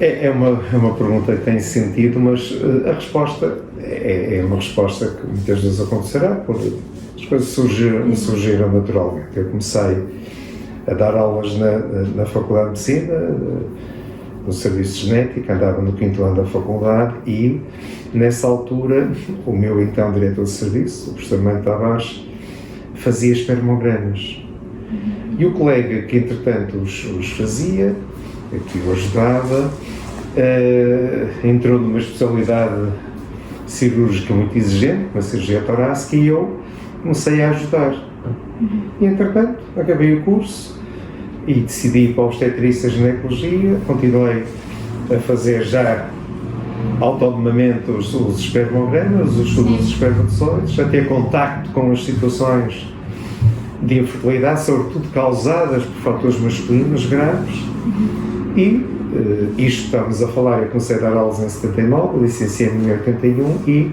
É uma pergunta que tem sentido, mas a resposta é uma resposta que muitas vezes acontecerá, porque as coisas surgiram naturalmente. Eu comecei a dar aulas na Faculdade de Medicina, no Serviço de Genética, andava no 5º ano da faculdade e, nessa altura, o meu então diretor de serviço, o professor Mano Tavares, fazia espermogramas. E o colega que, entretanto, os fazia, que o ajudava, entrou numa especialidade cirúrgica muito exigente, uma cirurgia torácica, e eu comecei a ajudar. E, entretanto, acabei o curso e decidi ir para a obstetrícia e ginecologia, continuei a fazer já autonomamente os espermogramas, os estudos dos espermatozoides, a ter contacto com as situações de infertilidade, sobretudo causadas por fatores masculinos graves. E isto estamos a falar, eu comecei a dar aulas em 79, licenciei-me em 81 e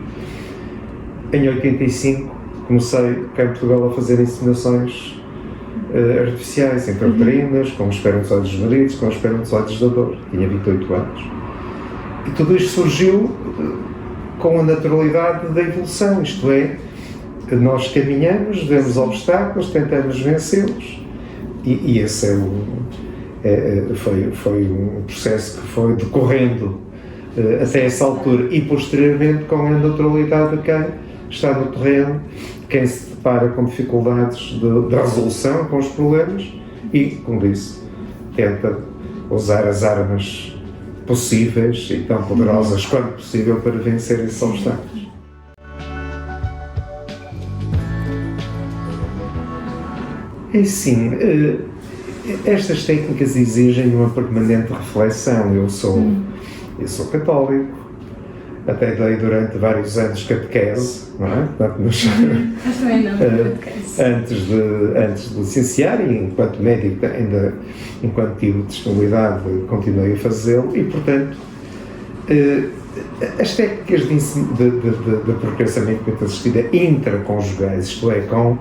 em 85 comecei cá em Portugal a fazer inseminações artificiais, intrauterinas, com espermatozoides generidos, com espermatozoides da dor. Tinha 28 anos. E tudo isto surgiu com a naturalidade da evolução, isto é, nós caminhamos, vemos obstáculos, tentamos vencê-los. E esse foi um processo que foi decorrendo até essa altura e posteriormente com a naturalidade de quem está no terreno, quem se depara com dificuldades de resolução com os problemas e, como disse, tenta usar as armas possíveis e tão poderosas quanto possível para vencer esses obstáculos. É sim, estas técnicas exigem uma permanente reflexão. Eu sou católico, até dei durante vários anos catequese, não é? Antes de licenciar e enquanto médico, ainda enquanto tive disponibilidade, continuei a fazê-lo e, portanto, as técnicas de procriação medicamente assistida intraconjugais, isto é, com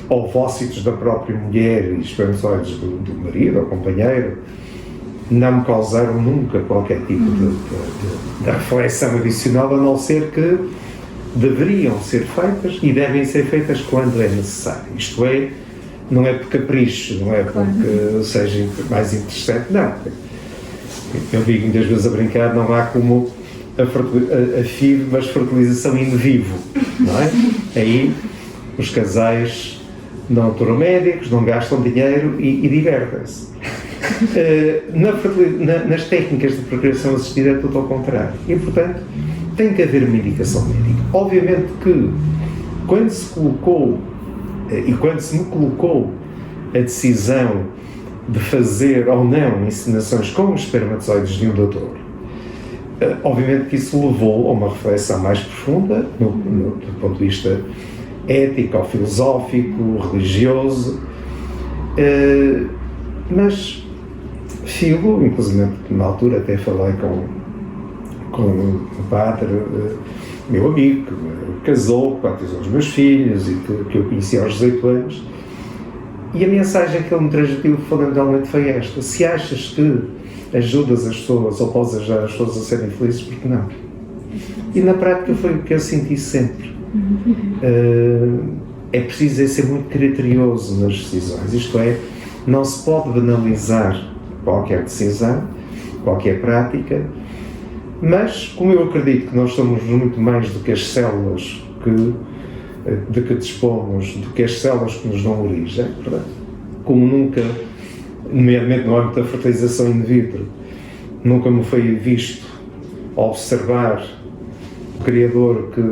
ovócitos da própria mulher e espermatozoides do marido ou companheiro, não me causaram nunca qualquer tipo de reflexão adicional, a não ser que deveriam ser feitas e devem ser feitas quando é necessário. Isto é, não é por capricho, não é porque seja mais interessante, não. Eu digo muitas vezes a brincar, não há como a FIV, mas fertilização in vivo, não é? Aí os casais não aturam médicos, não gastam dinheiro e divertem-se. Nas técnicas de procriação assistida é tudo ao contrário e, portanto, tem que haver uma indicação médica. Obviamente que quando se colocou e quando se me colocou a decisão de fazer ou não inseminações com os espermatozoides de um doutor, obviamente que isso levou a uma reflexão mais profunda do ponto de vista ético, filosófico, religioso, mas Filo, inclusive na altura até falei com um padre, meu amigo, que casou, batizou os meus filhos e que eu conheci aos 18 anos, e a mensagem que ele me transmitiu fundamentalmente foi esta: se achas que ajudas as pessoas ou podes ajudar as pessoas a serem felizes, porque não? E na prática foi o que eu senti sempre. É preciso ser muito criterioso nas decisões, isto é, não se pode banalizar qualquer decisão, qualquer prática, mas como eu acredito que nós somos muito mais do que as células de que dispomos, do que as células que nos dão origem, portanto, como nunca, nomeadamente no âmbito da fertilização in vitro, nunca me foi visto observar o Criador que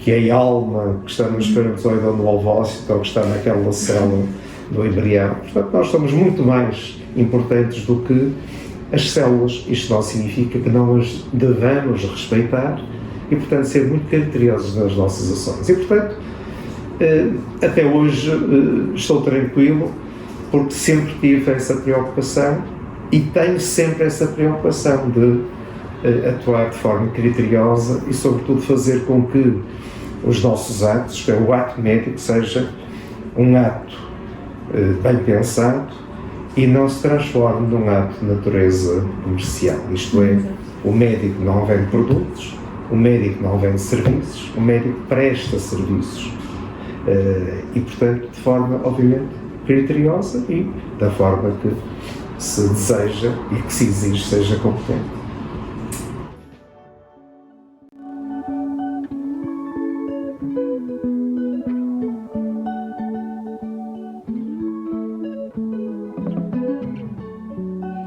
que é a alma que está no espermatozoide ou no ovócito, ou que está naquela célula do embrião. Portanto, nós somos muito mais importantes do que as células. Isto não significa que não as devamos respeitar e, portanto, ser muito criteriosos nas nossas ações. E, portanto, até hoje estou tranquilo, porque sempre tive essa preocupação e tenho sempre essa preocupação de atuar de forma criteriosa e, sobretudo, fazer com que os nossos atos, o ato médico, seja um ato bem pensado e não se transforme num ato de natureza comercial. Isto é, o médico não vende produtos, o médico não vende serviços, o médico presta serviços. E, portanto, de forma, obviamente, criteriosa e da forma que se deseja e que se exige seja competente.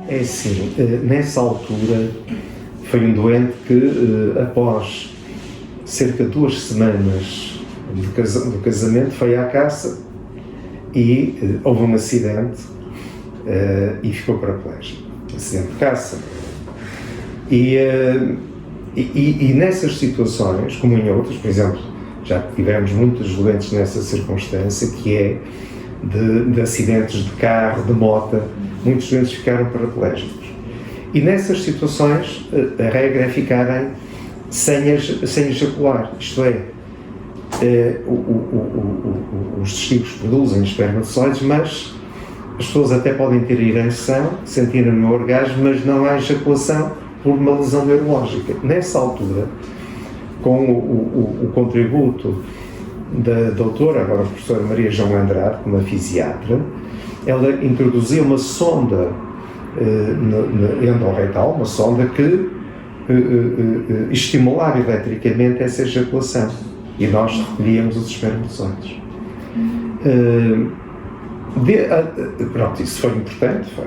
É assim, nessa altura foi um doente que, após cerca de 2 semanas do casamento, foi à caça e houve um acidente e ficou paraplégico. Acidente de caça. E nessas situações, como em outras, por exemplo, já tivemos muitos doentes nessa circunstância, que é de acidentes de carro, de moto, muitos doentes ficaram paraplégicos. E nessas situações, a regra é ficarem sem ejacular, isto é, os testículos produzem espermatozoides, mas as pessoas até podem ter ereção, sentirem o orgasmo, mas não há ejaculação por uma lesão neurológica. Nessa altura, com o contributo da doutora, agora a professora Maria João Andrade, uma fisiatra, ela introduziu uma sonda endorreital, uma sonda que estimulava eletricamente essa ejaculação e nós recolhíamos os espermatozoides. Pronto, isso foi importante, foi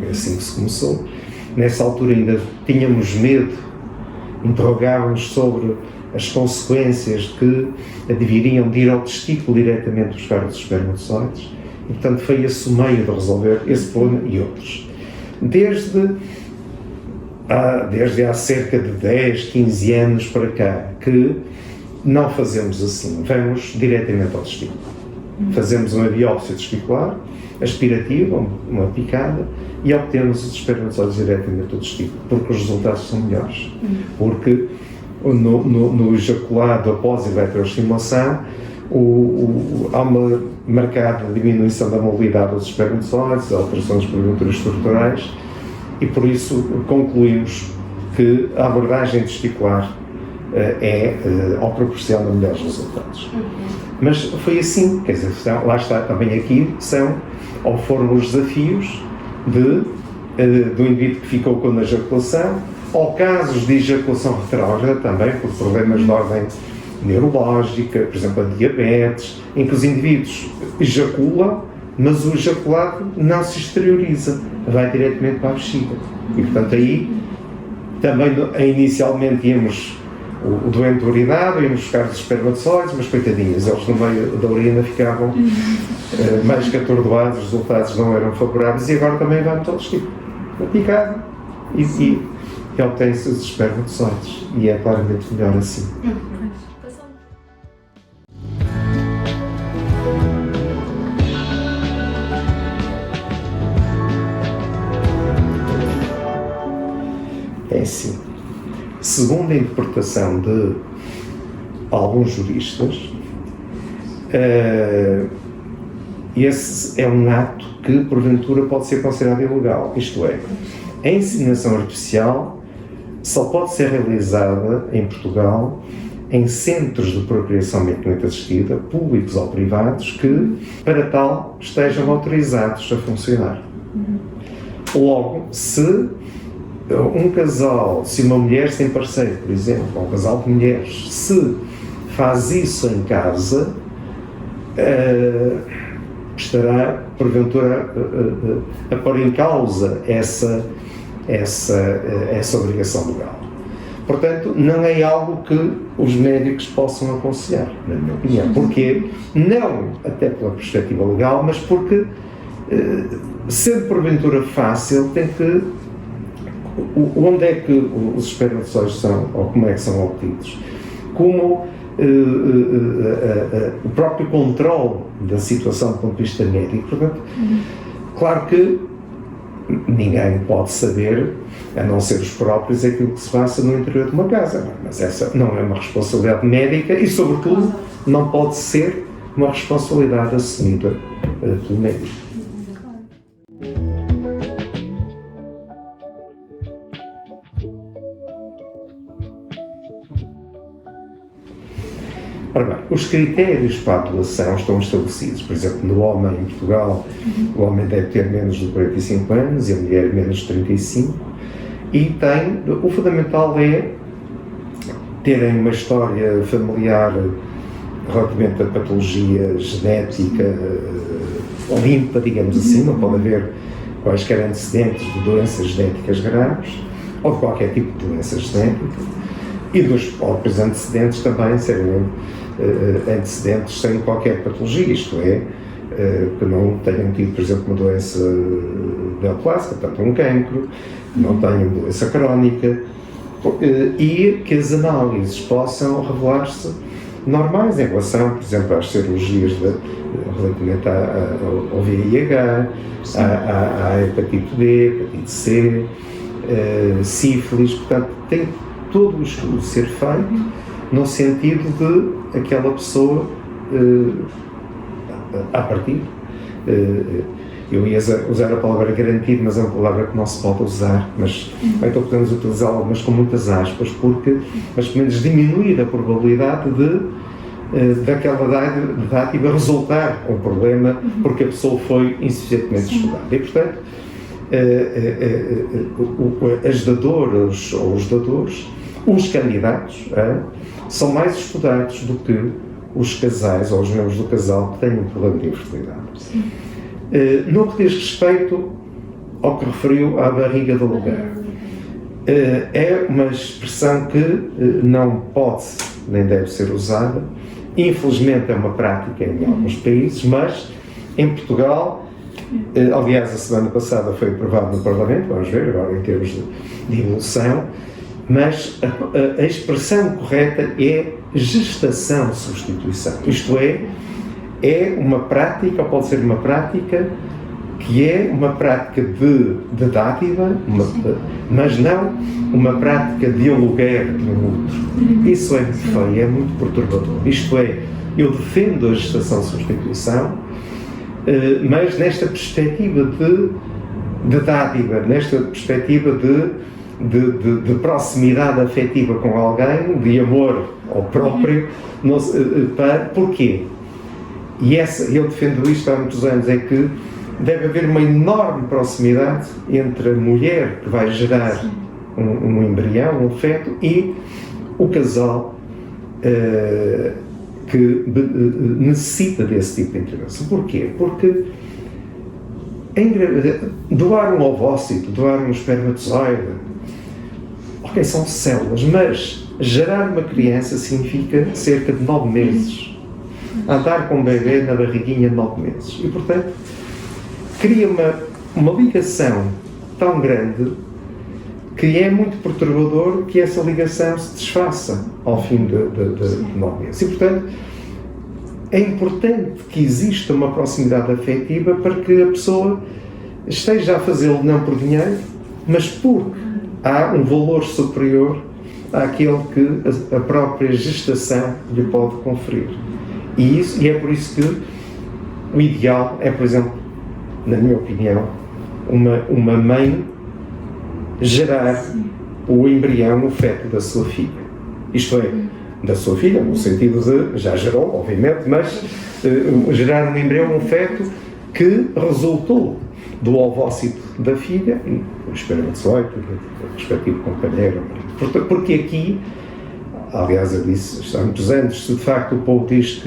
assim que se começou. Nessa altura ainda tínhamos medo, interrogávamos sobre as consequências que deveriam de ir ao testículo diretamente buscar os espermatozoides. E, portanto, foi esse o meio de resolver esse problema e outros. Desde há cerca de 10, 15 anos para cá, que não fazemos assim, vamos diretamente ao testículo. Fazemos uma biópsia testicular, aspirativa, uma picada, e obtemos os espermatozoides diretamente do testículo, porque os resultados são melhores. Porque no ejaculado após a eletroestimulação, há uma marcada diminuição da mobilidade dos espermatozoides, alterações porventura estruturais, e por isso concluímos que a abordagem testicular ou proporciona melhores resultados. Mas foi assim, quer dizer, lá está, também aqui foram os desafios do indivíduo que ficou com a ejaculação, ou casos de ejaculação retrógrada também, por problemas de ordem neurológica, por exemplo, a diabetes, em que os indivíduos ejaculam, mas o ejaculado não se exterioriza, vai diretamente para a bexiga. E, portanto, aí também inicialmente íamos o doente urinado, íamos buscar os espermatozoides, mas coitadinhos, eles no meio da urina ficavam mais que atordoados, os resultados não eram favoráveis, e agora também vamos ao testículo, picado, e obtém-se os espermatozoides, e é claramente melhor assim. É assim. Segundo a interpretação de alguns juristas, esse é um ato que, porventura, pode ser considerado ilegal. Isto é, a inseminação artificial só pode ser realizada em Portugal em centros de procriação medicamente assistida, públicos ou privados, que, para tal, estejam autorizados a funcionar. Logo, se um casal, se uma mulher sem parceiro, por exemplo, ou um casal de mulheres, se faz isso em casa, estará, porventura, a pôr em causa essa obrigação legal. Portanto, não é algo que os médicos possam aconselhar, na minha opinião. Porquê? Não até pela perspectiva legal, mas porque, sendo porventura fácil, tem que... Onde é que os espermatozoides são, ou como é que são obtidos? Como o próprio controle da situação do ponto de vista médico. Portanto, claro que ninguém pode saber, a não ser os próprios, aquilo que se passa no interior de uma casa, mas essa não é uma responsabilidade médica e, sobretudo, não pode ser uma responsabilidade assumida pelo médico. Ora bem, os critérios para a atuação estão estabelecidos. Por exemplo, no homem em Portugal, o homem deve ter menos de 45 anos e a mulher menos de 35, e o fundamental é terem uma história familiar relativamente à patologia genética limpa, digamos assim, não pode haver quaisquer antecedentes de doenças genéticas graves ou de qualquer tipo de doença genética, e dos próprios antecedentes também serem antecedentes sem qualquer patologia, isto é, que não tenham tido, por exemplo, uma doença neoplásica, portanto um cancro, que não tenham doença crónica, e que as análises possam revelar-se normais em relação, por exemplo, às cirurgias relativamente ao VIH, à hepatite B, hepatite C, sífilis. Portanto, tem todo o estudo ser feito no sentido de aquela pessoa, a partir, eu ia usar a palavra garantido, mas é uma palavra que não se pode usar, mas então podemos utilizá-la, mas com muitas aspas, mas pelo menos diminuir a probabilidade daquela dádiva resultar um problema porque a pessoa foi insuficientemente estudada. E, portanto, as dadoras ou os dadores, os candidatos, são mais estudados do que os casais ou os membros do casal que têm um problema de infertilidade. No que diz respeito ao que referiu à barriga do lugar, é uma expressão que não pode nem deve ser usada. Infelizmente é uma prática em alguns países, mas em Portugal, aliás a semana passada foi aprovado no Parlamento, vamos ver agora em termos de evolução, mas a expressão correta é gestação-substituição, isto é uma prática, ou pode ser uma prática, que é uma prática de dádiva, mas não uma prática de aluguer de um outro. Isso é muito feio, é muito perturbador. Isto é, eu defendo a gestação-substituição, mas nesta perspectiva de dádiva, nesta perspectiva de proximidade afetiva com alguém, de amor ao próprio, porquê? E eu defendo isto há muitos anos, é que deve haver uma enorme proximidade entre a mulher que vai gerar um embrião, um feto, e o casal que necessita desse tipo de intervenção. Porquê? Porque doar um ovócito, doar um espermatozoide, ok, são células, mas gerar uma criança significa cerca de 9 meses. Andar com um bebê na barriguinha de 9 meses. E, portanto, cria uma ligação tão grande que é muito perturbador que essa ligação se desfaça ao fim de 9 meses. E, portanto, é importante que exista uma proximidade afetiva para que a pessoa esteja a fazê-lo não por dinheiro, mas porque há um valor superior àquele que a própria gestação lhe pode conferir. E é por isso que o ideal é, por exemplo, na minha opinião, uma mãe gerar o embrião, o feto da sua filha. Isto é, da sua filha, no sentido de, já gerou, obviamente, mas gerar um embrião, um feto que resultou do ovócito da filha e o espermatozoide do respectivo companheiro. Porque aqui, aliás, eu disse há muitos anos, se de facto o povo diz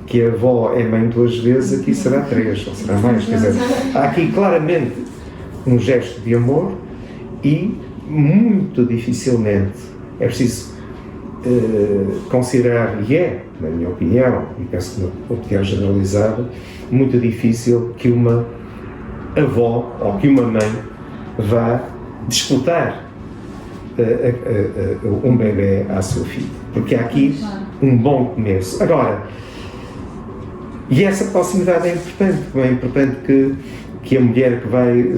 que a avó é mãe 2 vezes, aqui será 3, ou será mais. Quer dizer, há aqui claramente um gesto de amor e muito dificilmente É preciso considerar, e é, na minha opinião, e penso que na opinião generalizada, muito difícil que uma avó ou que uma mãe vá disputar um bebê à sua filha, porque há aqui um bom começo. Agora, e essa proximidade é importante que a mulher que vai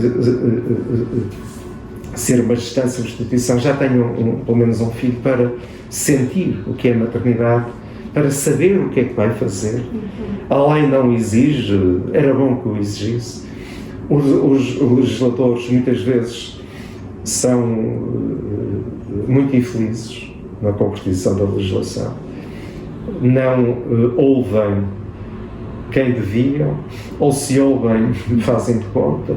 ser uma gestante de obstetrição já tenha pelo menos um filho para sentir o que é maternidade, para saber o que é que vai fazer. A lei não exige, era bom que o exigisse. Os legisladores muitas vezes são muito infelizes na concretização da legislação, não ouvem quem deviam, ou se ouvem fazem de conta,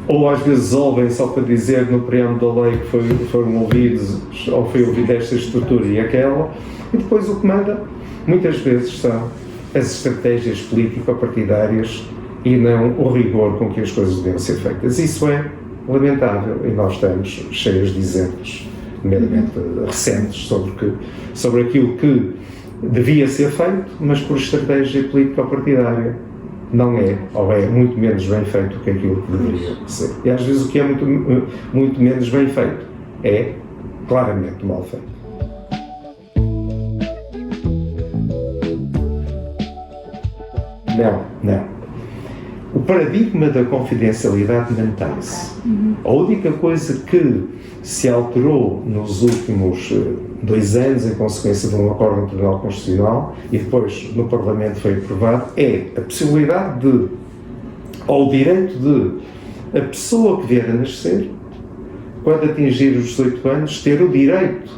ou às vezes ouvem só para dizer no preâmbulo da lei que foram ouvidos, ou foi ouvida esta estrutura e aquela, e depois o que manda muitas vezes são as estratégias político-partidárias e não o rigor com que as coisas deviam ser feitas. Isso é lamentável e nós estamos cheios de exemplos, meramente recentes, sobre aquilo que devia ser feito, mas por estratégia político-partidária não é, ou é muito menos bem feito do que aquilo que deveria ser. E às vezes o que é muito menos bem feito é claramente mal feito. Não. O paradigma da confidencialidade mantém-se. A única coisa que se alterou nos últimos 2 anos, em consequência de um acordo no Tribunal Constitucional, e depois no Parlamento foi aprovado, é a possibilidade ou o direito de a pessoa que vier a nascer, quando atingir os 18 anos, ter o direito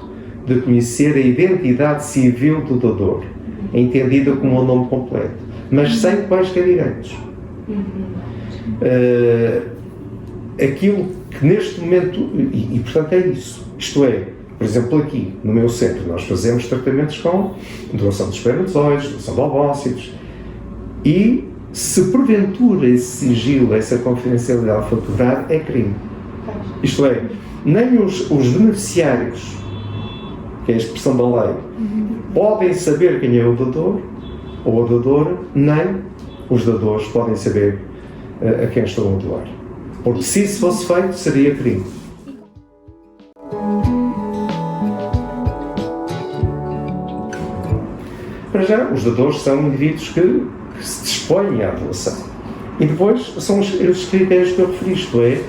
de conhecer a identidade civil do dador, entendida como o nome completo, mas sem quaisquer direitos. Aquilo que neste momento, e portanto é isso, isto é, por exemplo aqui no meu centro nós fazemos tratamentos com doação de espermatozoides, doação de ovócitos, e se porventura esse sigilo, essa confidencialidade for quebrada, é crime. Isto é, nem os beneficiários, que é a expressão da lei, podem saber quem é o dador ou a dadora, nem os dadores podem saber a quem estão a doar. Porque se isso fosse feito, seria crime. Para já, os dadores são indivíduos que se dispõem à doação. E depois são os critérios que eu referi, isto é,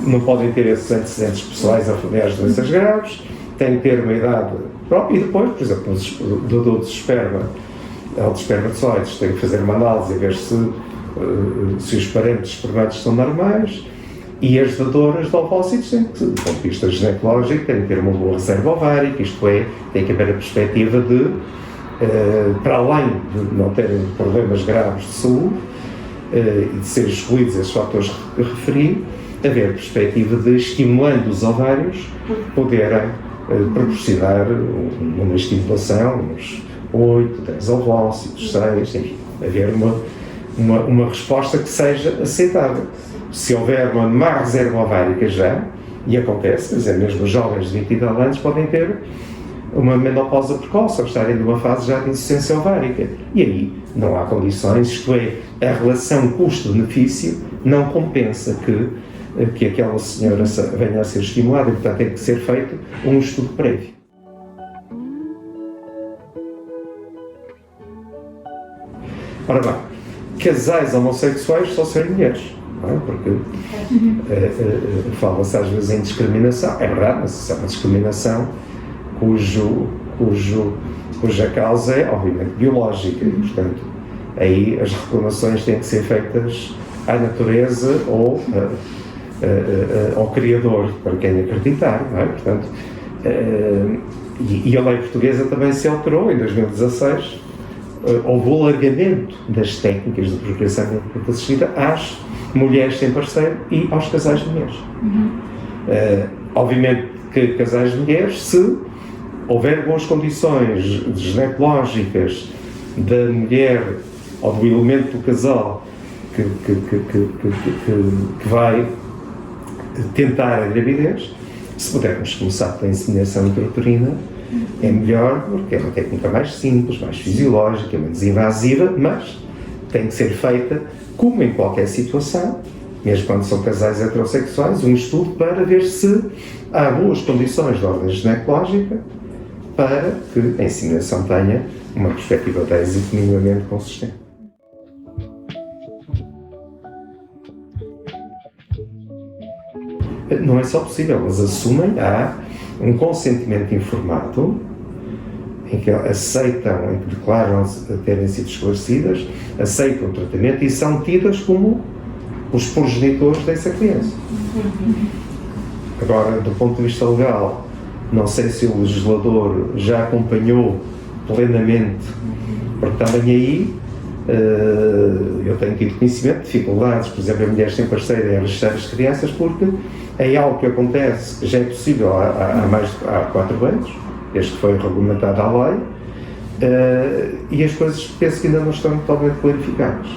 não podem ter esses antecedentes pessoais ou familiares de doenças graves, têm que ter uma idade própria, e depois, por exemplo, o dador de esperma ou de espermatozoides tem que fazer uma análise a ver se os parâmetros espermáticos são normais, e as dadoras de ovócitos têm que, do ponto de vista ginecológico, têm que ter uma boa reserva ovárica, isto é, tem que haver a perspectiva de, para além de não terem problemas graves de saúde e de serem excluídos esses fatores que referi, haver a perspectiva de, estimulando os ovários, poderem proporcionar uma estimulação, uns 8, 10 ovócitos, 6, enfim, haver uma resposta que seja aceitável. Se houver uma má reserva ovárica já, e acontece, quer dizer, mesmo jovens de 20 e tal anos podem ter uma menopausa precoce, ou estarem numa fase já de insuficiência ovárica. E aí não há condições, isto é, a relação custo-benefício não compensa que aquela senhora venha a ser estimulada, e portanto tem que ser feito um estudo prévio. Ora bem, casais homossexuais só serem mulheres, não é? Porque fala-se às vezes em discriminação, é verdade, mas isso é uma discriminação cuja causa é obviamente biológica, e portanto aí as reclamações têm que ser feitas à natureza ou ao Criador, para quem acreditar, não é? Portanto, e a lei portuguesa também se alterou em 2016. Houve o alargamento das técnicas de procriação assistida às mulheres sem parceiro e aos casais de mulheres. Obviamente que casais de mulheres, se houver boas condições ginecológicas da mulher ou do elemento do casal que vai tentar a gravidez, Se pudermos começar pela inseminação intrauterina, é melhor, porque é uma técnica mais simples, mais fisiológica, menos invasiva, mas tem que ser feita, como em qualquer situação, mesmo quando são casais heterossexuais, um estudo para ver se há boas condições de ordem ginecológica para que a inseminação tenha uma perspectiva de êxito minimamente consistente. Não é só possível, eles assumem, há um consentimento informado, em que aceitam, em que declaram terem sido esclarecidas, aceitam o tratamento e são tidas como os progenitores dessa criança. Agora, do ponto de vista legal, não sei se o legislador já acompanhou plenamente, porque também aí eu tenho tido conhecimento de dificuldades, por exemplo, a mulher sem parceiro em registrar as crianças, porque é algo que acontece, que já é possível há 4 anos, desde que foi regulamentado a lei, e as coisas penso que ainda não estão totalmente clarificadas,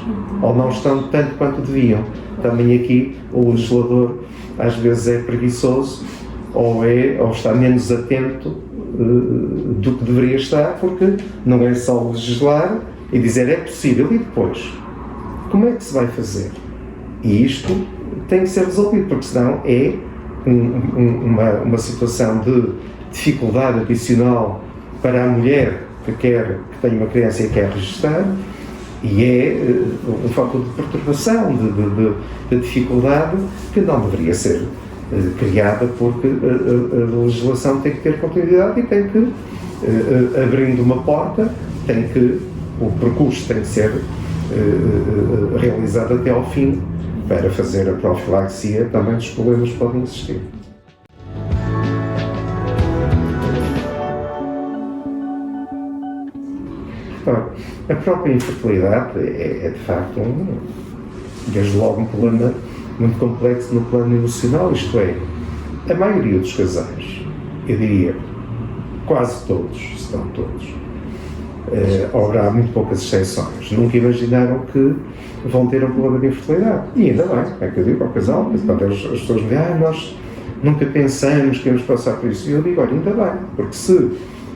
ou não estão tanto quanto deviam. Também aqui o legislador às vezes é preguiçoso, ou está menos atento do que deveria estar, porque não é só legislar e dizer é possível, e depois, como é que se vai fazer? E isto tem que ser resolvido, porque senão é uma situação de dificuldade adicional para a mulher que tem uma criança e quer registrar, e é um fator de perturbação, de dificuldade que não deveria ser criada, porque a legislação tem que ter continuidade e tem que, abrindo uma porta, o percurso tem que ser realizado até ao fim, para fazer a profilaxia também dos problemas que podem existir. A própria infertilidade é de facto desde logo um problema muito complexo no plano emocional, isto é, a maioria dos casais, eu diria quase todos, se não todos, haverá muito poucas exceções, nunca imaginaram que vão ter um problema de infertilidade. E ainda bem, é que eu digo ao casal, quando as pessoas me dizem, nós nunca pensamos que íamos passar por isso, e eu digo, olha, ainda bem, porque se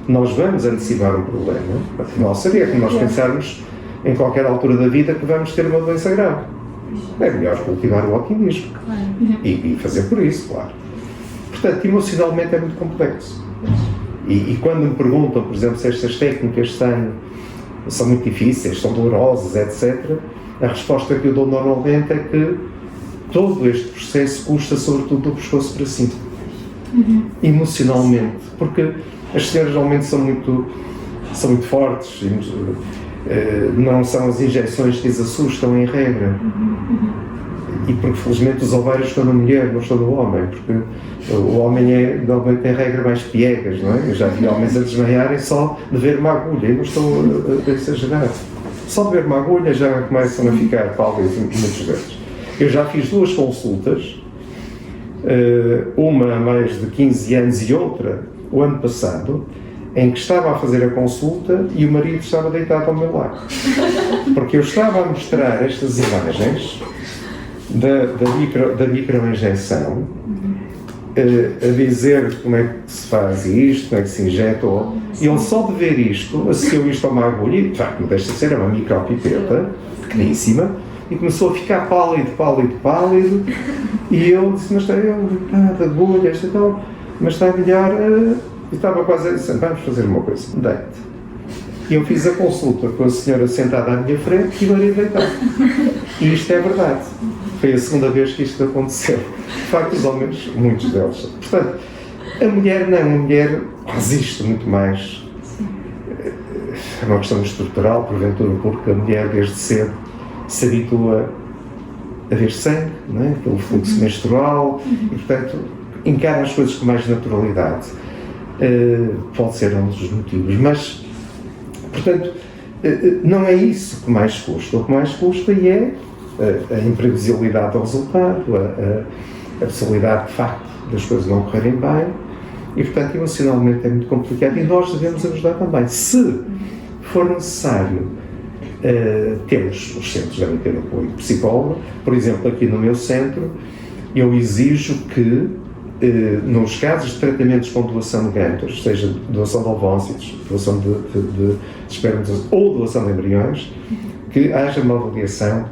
nós vamos antecipar um problema, afinal seria como nós pensarmos em qualquer altura da vida que vamos ter uma doença grave. É melhor cultivar o otimismo e fazer por isso, claro. Portanto, emocionalmente é muito complexo. E quando me perguntam, por exemplo, se estas técnicas são muito difíceis, são dolorosas, etc., a resposta que eu dou normalmente é que todo este processo custa sobretudo do pescoço para cima. Emocionalmente. Porque as senhoras normalmente são muito fortes, não são as injeções que as assustam em regra. E porque felizmente os ovários estão na mulher, não estão no homem, porque o homem normalmente tem regra mais piegas, não é? Eu já vi homens a desmaiarem só de ver uma agulha, e não estou a exagerar. Só de ver uma agulha já começam a ficar pálidos muitas vezes. Eu já fiz 2 consultas, uma há mais de 15 anos e outra o ano passado, em que estava a fazer a consulta e o marido estava deitado ao meu lado. Porque eu estava a mostrar estas imagens da microinjeção, a dizer como é que se faz isto, como é que se injeta, e ele só de ver isto, associou isto a uma agulha, e de facto não deixa de ser, uma micropipeta, pequeníssima, e começou a ficar pálido, e eu disse, mas está de agulha, esta tal, mas está a melhor, e estava quase a dizer, vamos fazer uma coisa, deite. E eu fiz a consulta com a senhora sentada à minha frente e o marido deitado. E isto é verdade. Foi a segunda vez que isto aconteceu. De facto, os homens, muitos deles. Portanto, a mulher resiste muito mais. É uma questão estrutural, porventura, porque a mulher desde cedo se habitua a ver sangue, não é? Pelo fluxo menstrual, e portanto encara as coisas com mais naturalidade. Pode ser um dos motivos, mas, portanto, não é isso que mais custa. O que mais custa é a imprevisibilidade do resultado, a possibilidade, de facto, das coisas não correrem bem, e, portanto, emocionalmente é muito complicado, e nós devemos ajudar também. Se for necessário, os centros devem ter apoio de psicólogo. Por exemplo, aqui no meu centro, eu exijo que nos casos de tratamentos com doação de gametas, seja doação de ovócitos, doação de espermas ou doação de embriões, que haja uma avaliação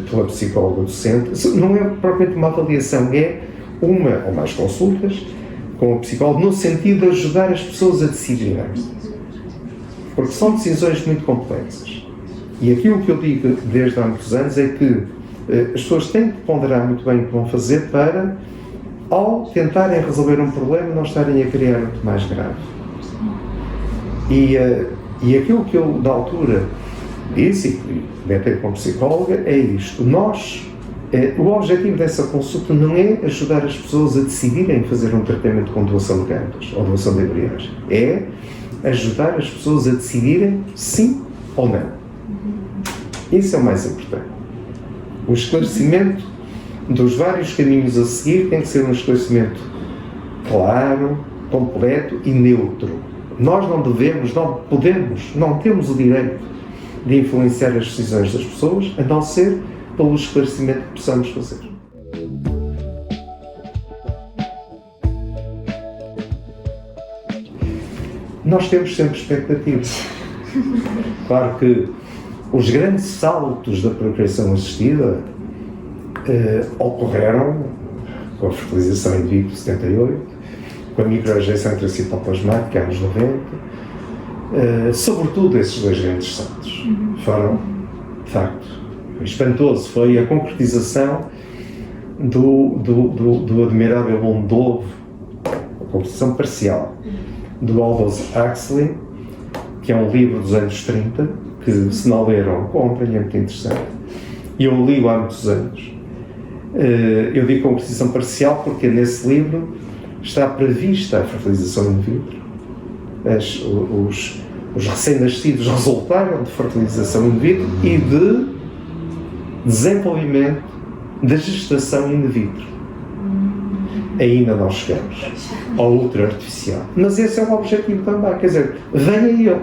pela psicóloga docente. Não é propriamente uma avaliação, é uma ou mais consultas com o psicólogo, no sentido de ajudar as pessoas a decidirem. Porque são decisões muito complexas. E aquilo que eu digo desde há muitos anos é que as pessoas têm que ponderar muito bem o que vão fazer para, ao tentarem resolver um problema, não estarem a criar muito mais grave. E aquilo que eu, na altura, disse, e comentei com a psicóloga, é isto. O objetivo dessa consulta não é ajudar as pessoas a decidirem fazer um tratamento com doação de gametas ou doação de embriões. É ajudar as pessoas a decidirem sim ou não. Isso é o mais importante. O esclarecimento dos vários caminhos a seguir tem que ser um esclarecimento claro, completo e neutro. Nós não devemos, não podemos, não temos o direito de influenciar as decisões das pessoas, a não ser pelo esclarecimento que possamos fazer. Nós temos sempre expectativas. Claro que os grandes saltos da procriação assistida ocorreram com a fertilização in vitro de 78, com a microinjeção intracitoplasmática anos 90, sobretudo esses dois grandes saltos. Foram, de facto, espantoso. Foi a concretização do admirável mundo novo, a concretização parcial, do Aldous Huxley, que é um livro dos anos 30, que, se não leram, comprem, é muito interessante. E eu li-o há muitos anos. Eu digo concretização parcial porque nesse livro está prevista a fertilização in vitro. Os recém-nascidos resultaram de fertilização in vitro e de desenvolvimento da gestação in vitro. Ainda não chegamos ao útero artificial. Mas esse é o objetivo também, quer dizer, venha ele.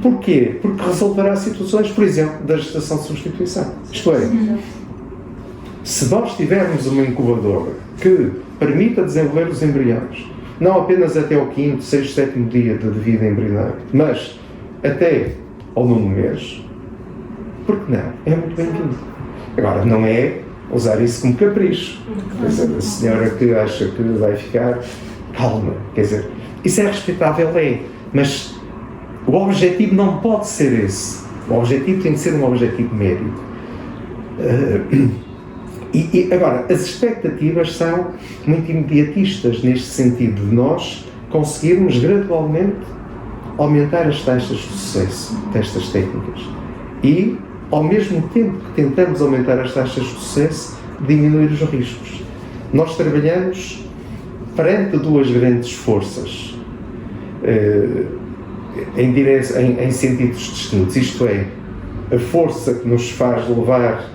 Porquê? Porque resolverá situações, por exemplo, da gestação de substituição. Isto é, se nós tivermos uma incubadora que permita desenvolver os embriões, não apenas até ao 5º, 6º, 7º dia de vida embrionária, mas até ao 9º mês, por que não? É muito bem-vindo. Agora, não é usar isso como capricho. Quer dizer, a senhora que acha que vai ficar, calma. Quer dizer, isso é respeitável, mas o objetivo não pode ser esse. O objetivo tem de ser um objetivo médico. E agora, as expectativas são muito imediatistas neste sentido de nós conseguirmos gradualmente aumentar as taxas de sucesso destas técnicas e, ao mesmo tempo que tentamos aumentar as taxas de sucesso, diminuir os riscos. Nós trabalhamos perante duas grandes forças em sentidos distintos, isto é, a força que nos faz levar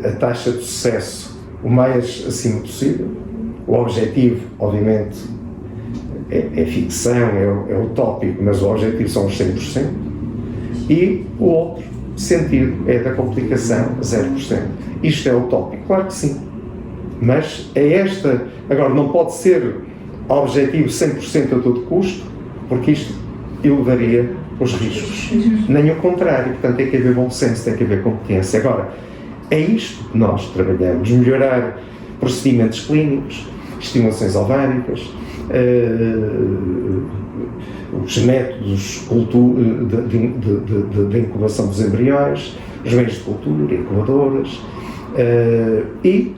a taxa de sucesso o mais acima possível. O objetivo, obviamente, é ficção, é utópico, mas o objetivo são os 100%. E o outro sentido é da complicação, 0%. Isto é utópico, claro que sim. Mas é esta... Agora, não pode ser objetivo 100% a todo custo, porque isto elevaria os riscos. Nem o contrário, portanto tem que haver bom senso, tem que haver competência. Agora, é isto que nós trabalhamos, melhorar procedimentos clínicos, estimulações ováricas, os métodos de incubação dos embriões, os meios de cultura, incubadoras, e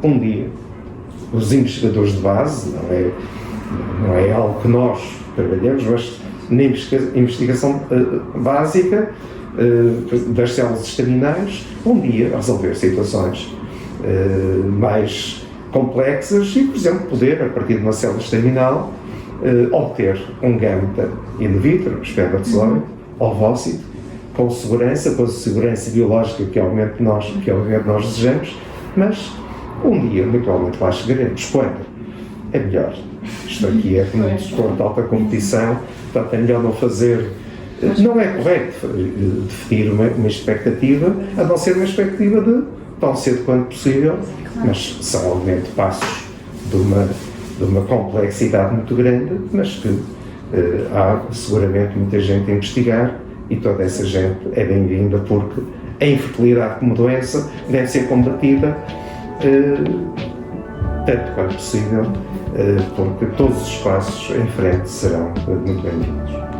um dia os investigadores de base, não é algo que nós trabalhamos, mas na investigação básica das células estaminais, um dia resolver situações mais complexas e, por exemplo, poder, a partir de uma célula estaminal, obter um gameta in vitro, espermatozoide, ovócito, com a segurança biológica que obviamente nós desejamos, mas um dia, naturalmente, lá chegaremos. Quando? É melhor. Isto aqui é como um desporto de alta competição, portanto é melhor não fazer. Não é correto definir uma expectativa, a não ser uma expectativa de tão cedo quanto possível, mas são obviamente passos de uma complexidade muito grande, mas que há seguramente muita gente a investigar e toda essa gente é bem-vinda, porque a infertilidade como doença deve ser combatida tanto quanto possível, porque todos os passos em frente serão muito bem-vindos.